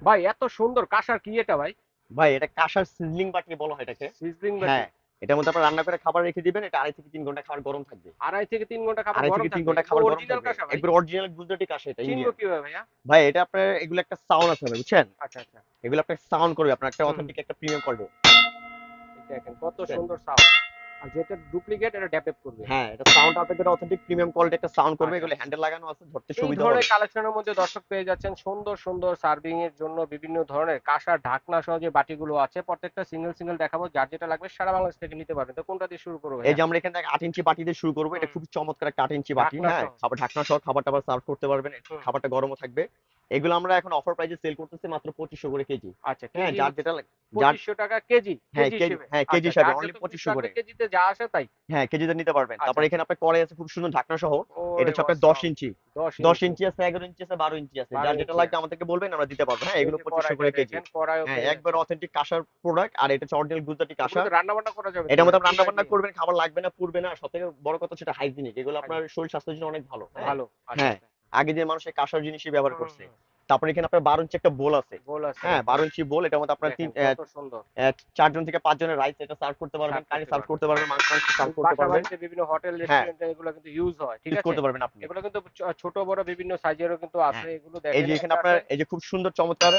ভাই এত সুন্দর কাঁসার কি এটা ভাই? ভাই এটা কাঁসার সিজলিং বাটি বলা হয় এটাকে। সিজলিং বাটি। হ্যাঁ, এটার মধ্যে আপনার রান্না করে খাবার রেখে দিবেন, এটা 2.5 থেকে 3 ঘন্টা খাবার গরম থাকবে। 2.5 থেকে 3 ঘন্টা খাবার আড়াই গরম থেকে তিন থাকবে, ঘন্টা এগুলো খাবার গরম অরিজিনাল থাকবে। কাঁসা ভাই? একবার অরিজিনাল গুজরাটি কাঁসা, এটা চিনবো ইন্ডিয়ান। কিভাবে ভাইয়া? ভাই এটা আপনার এগুলো একটা সাউন্ড আছে ভাই, বুঝছেন? আচ্ছা আচ্ছা। এগুলো আপনার সাউন্ড করবে, আপনার একটা হুম হুম। অথেন্টিক একটা প্রিমিয়াম করবে। এই দেখেন কত বুঝছেন? সুন্দর সাউন্ড। আর যেটা ডুপ্লিকেট এটা ড্যাপ করবে। হ্যাঁ, এটা সাউন্ড আপনাকে অথেন্টিক প্রিমিয়াম কোয়ালিটি একটা সাউন্ড করবে। আচ্ছা এগুলো আচ্ছা। হ্যান্ডেল লাগানো আছে, ধরতে এই সুবিধা ধরনের হবে। কালেকশনের মধ্যে দর্শক পেয়ে যাচ্ছেন সুন্দর সুন্দর সার্ভিং এর জন্য বিভিন্ন ধরনের কাঁসার ঢাকনা সহ যে বাটিগুলো আছে, প্রত্যেকটা সিঙ্গেল সিঙ্গেল দেখাবো, যার যেটা লাগবে সারা বাংলাদেশ থেকে নিতে পারবেন। তো কোনটা দিয়ে শুরু করবো এই ভাইয়া? যে আমরা এখান থেকে 8 ইঞ্চি বাটি দিয়ে শুরু করবো। এটা হুম। খুব চমৎকার একটা 8 ইঞ্চি বাটি। ঢাকনা হ্যাঁ, সহ। খাবার ঢাকনা সহ খাবার টাবার সার্ভ করতে পারবেন। হুম। খাবারটা গরমও থাকবে। এগুলো আমরা এখন অফার প্রাইসে সেল করতেছি মাত্র 2500 করে কেজি। আচ্ছা, হ্যাঁ, কেজি যার হচ্ছে যেটা যার 2500 টাকা কেজি, হ্যাঁ কেজি কেজি, হিসেবে? হ্যাঁ কেজি আচ্ছা, হিসাবে যার অনলি যত পিস 2500 লাগবে করে। কেজিতে যা আসে তাই? হ্যাঁ, কেজিতে নিতে পারবেন। আচ্ছা তারপর আচ্ছা। এখানে আপনার কড়াই আছে খুব সুন্দর ঢাকনা সহ। এটা ওরে হচ্ছে আপনার 10 মাশাআল্লাহ। ইঞ্চি। 10 10 ইঞ্চি। ইঞ্চি আছে, 11 ইঞ্চি আছে, 12 ইঞ্চি আছে। 12 যার যেটা ইঞ্চি লাগবে আছে। আমাদেরকে বলবেন, আমরা দিতে পারবো। হ্যাঁ, এই এগুলো যে 2500 কড়াইটা করে কেজি। দেখেন, কড়াইও হ্যাঁ, পেয়ে একবার যাচ্ছেন। অথেন্টিক কাঁসার প্রোডাক্ট, আর এটা হচ্ছে অরিজিনাল গুজরাটি এগুলো কাঁসা। তো রান্না বান্না করা যাবে তো এটার ভাই মধ্যে আপনি রান্না চুলায় বান্না দিয়ে? করবেন, খাবার লাগবে না, পুড়বে না। সবথেকে বড় কথা হচ্ছে এটা হাইজিনিক। এগুলো আপনার হাইজিন। শরীর স্বাস্থ্যের জন্য অনেক ভালো। হ্যাঁ, ভালো। আচ্ছা হ্যাঁ। আচ্ছা। আগে যে মানুষ এই কাঁসার জিনিসই ব্যবহার হুম করছে। হুম। তারপরে এখানে আপনার 12 ইঞ্চি একটা বোল আছে। গোল আছে হ্যাঁ, দেখেন। 12 ইঞ্চি বোল। এটার মধ্যে আপনার দেখেন কত সুন্দর। 4 জন থেকে 5 জনের রাইস এটা সার্ভ করতে পারবেন, সার্ভ কারি করতে সার্ভ পারবেন। করতে পারবেন, মাংস সার্ভ করতে বাসা পারবেন। বাড়িতে বিভিন্ন হোটেল হ্যাঁ, রেস্টুরেন্টে এগুলো কিন্তু ইউজ হয়, ঠিক ইউজ আছে? করতে পারবেন আপনি। এগুলো কিন্তু ছোট বড় বিভিন্ন সাইজেরও কিন্তু আছে, হ্যাঁ। এগুলো এই দেখেন যে এখানে একটা আপনার আছে। এই যে খুব সুন্দর চমৎকার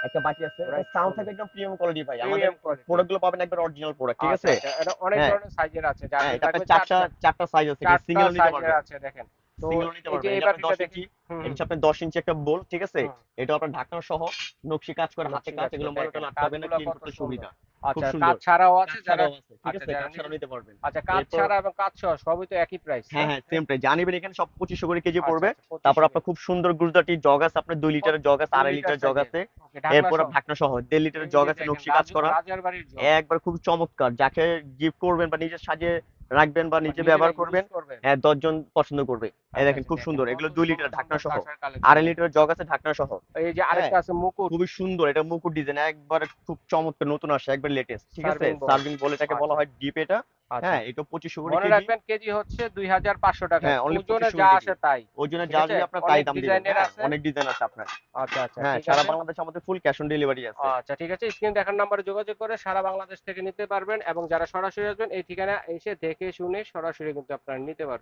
একটা বাটি আছে। এটা রাইট, সাউন্ড সুন্দর। থাকবে একদম প্রিমিয়াম কোয়ালিটি ভাই। আমাদের প্রিমিয়াম কোয়ালিটি। প্রোডাক্ট গুলো পাবেন একবার অরিজিনাল প্রোডাক্ট, ঠিক আচ্ছা আছে? আচ্ছা, এটা অনেক হ্যাঁ, ধরনের সাইজের আছে, যার হ্যাঁ, যেটা এটা আপনার লাগবে 4টা চারটা। 4টা সাইজ আছে। এটা চারটা সিঙ্গেলও নিতে সাইজের পারবেন। আছে দেখেন। তো সিঙ্গেলও নিতে এই যে পারবেন। এই এই যে আপনার বাটিটা 10 দেখি। ইঞ্চি। হুম এটা হুম। হচ্ছে আপনার 10 ইঞ্চি একটা বোল, ঠিক আছে? হুম। এটা আপনার ঢাকনা সহ নকশি কাজ করা, হাতে নকশি কাজ। কাজ এগুলো করে ময়লাটা দেখেন, আটকাবে না, কাজগুলো ক্লিন কত করতে সুন্দর। সুবিধা। খুব আচ্ছা, কাজ সুন্দর। ছাড়াও আছে কাজ যারা। ছাড়াও আছে, ঠিক আচ্ছা, আছে? যারা কাজ নিতে। ছাড়াও নিতে পারবেন। আচ্ছা, কাজ এরপর ছাড়া এবং কাজ সহ সবই তো একই প্রাইস, হ্যাঁ, না? হ্যাঁ, সেম প্রাইস। জানিবেন এখানে সব 2500 করে কেজি আচ্ছা পড়বে। আচ্ছা, তারপর 2500 আপনার কেজি। খুব সুন্দর গুজরাটি জগ আছে, আপনার 2 লিটারের জগ আছে, 2 2.5 লিটার লিটারের জগ সাইজের। আছে। ওকে, ঢাকনা এরপর সহ। ঢাকনা সহ 1.5 লিটারের এই জগ যে আছে দেখেন নকশি কাজ করা। রাজার বাড়ির জগ। একবার খুব চমৎকার। যাকে গিফট করবেন বা নিজে সাজিয়ে রাখবেন বা বা নিজে নিজেরা ব্যবহার ইউজ করবেন, করবেন। হ্যাঁ 10 জন পছন্দ করবে। এই আচ্ছা দেখেন আচ্ছা, খুব দেখেন সুন্দর। কত এগুলো 2 সুন্দর লিটার ঢাকনা সুন্দর সহ। কাঁসার কালেকশন। 2.5 লিটারের জগ আছে ঢাকনা সহ। এই যে হ্যাঁ, আরেকটা আছে মুকুট। খুবই সুন্দর। এটা মুকুট ডিজাইন একবার খুব চমৎকার, নতুন আসছে, একবার লেটেস্ট, ঠিক আছে? সার্ভিং বল। সার্ভিং বল এটাকে বলা আচ্ছা হয়, ডিপ এটা। আচ্ছা। হ্যাঁ, এটা 2500 করে মনে কেজি। রাখবেন কেজি হচ্ছে 2500 টাকা, হ্যাঁ, অনলি ওজনে 2500 যা করে কেজি। আসে তাই। ওই জন্য ঠিক যা আছে, নিবে আপনার তাই অনেক দাম দিবেন। ডিজাইনের হ্যাঁ, আছে। অনেক ডিজাইন আছে আপনার। আচ্ছা আচ্ছা, হ্যাঁ, ঠিক সারা আছে। বাংলাদেশে আমাদের ফুল ক্যাশ অন ডেলিভারি আছে। আচ্ছা ঠিক আছে, স্ক্রিন দেখার নাম্বারে যোগাযোগ করে সারা বাংলাদেশ থেকে নিতে পারবেন, এবং যারা সরাসরি আসবেন এই ঠিকানা এসে দেখে শুনে সরাসরি কিন্তু আপনারা নিতে পারবেন।